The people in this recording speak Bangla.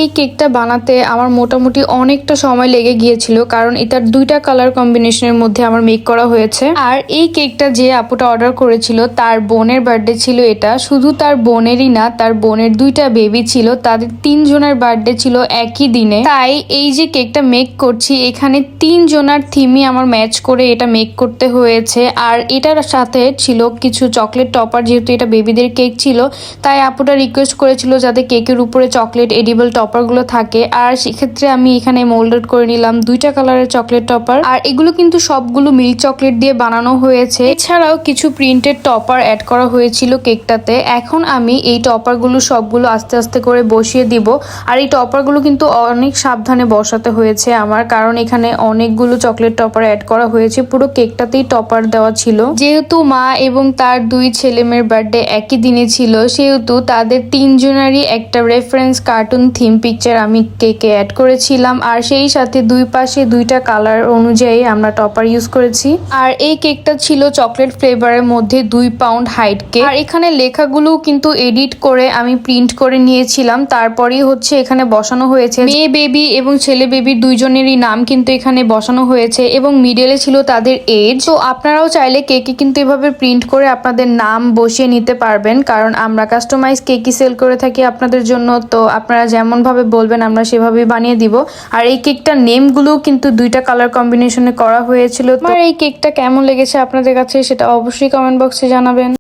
এই কেকটা বানাতে আমার মোটামুটি অনেকটা সময় লেগে গিয়েছিল, কারণ এটার দুইটা কালার কম্বিনেশনের মধ্যে আমার মেক করা হয়েছে। আর এই কেকটা যে আপুটা অর্ডার করেছিল তার বোনের বার্থডে ছিল। এটা শুধু তার বোনেরই না, তার বোনের দুইটা বেবি ছিল, তাদের তিনজনের বার্থডে ছিল একই দিনে। তাই এই যে কেকটা মেক করছি, এখানে তিনজনের থিমই আমার ম্যাচ করে এটা মেক করতে হয়েছে। আর এটার সাথে ছিল কিছু চকলেট টপার, যেহেতু এটা বেবিদের কেক ছিল তাই আপুটা রিকোয়েস্ট করেছিল যাতে কেকের উপরে চকলেট এডিবল টপার গুলো থাকে। আর সেক্ষেত্রে আমি এখানে মোল্ডেড করে নিলাম দুইটা কালারের চকলেট টপার। আর এগুলো কিন্তু সবগুলো মিল্ক চকলেট দিয়ে বানানো হয়েছে। এছাড়াও কিছু প্রিন্টেড টপার অ্যাড করা হয়েছিল কেকটাতে। এখন আমি এই টপার গুলো সবগুলো আস্তে আস্তে করে বসিয়ে দিব। আর এই টপার গুলো কিন্তু অনেক সাবধানে বসাতে হয়েছে আমার, কারণ এখানে অনেকগুলো চকলেট টপার অ্যাড করা হয়েছে। পুরো কেকটাতেই টপার দেওয়া ছিল। যেহেতু মা এবং তার দুই ছেলে মেয়ের বার্থডে একই দিনে ছিল, সেহেতু তাদের তিনজনেরই একটা রেফারেন্স কার্টুন থিম পিকচার আমি কেকে অ্যাড করেছিলাম। আর সেই সাথে দুই পাশে দুইটা কালার অনুযায়ী আমরা টপার ইউজ করেছি। আর এই কেকটা ছিল চকলেট ফ্লেভারের মধ্যে 2 পাউন্ড হাইট কেক। আর এখানে লেখাগুলো কিন্তু এডিট করে আমি প্রিন্ট করে নিয়েছিলাম, তারপরেই হচ্ছে এখানে বসানো হয়েছে। মেয়ে বেবি এবং ছেলে বেবির দুইজনেরই নাম কিন্তু এখানে বসানো হয়েছে এবং মিডলে ছিল তাদের এজ। তো আপনারাও চাইলে কেকে কিন্তু এভাবে প্রিন্ট করে আপনাদের নাম বসিয়ে নিতে পারবেন, কারণ আমরা কাস্টমাইজ কেকই সেল করে থাকি আপনাদের জন্য। তো আপনারা যেমন ভাবে বলবেন আমরা সেভাবেই বানিয়ে দিব। আর এই কেকটার নেমগুলো কিন্তু দুইটা কালার কম্বিনেশনে করা হয়েছিল। আর এই কেকটা কেমন লেগেছে আপনাদের কাছে সেটা অবশ্যই কমেন্ট বক্সে জানাবেন।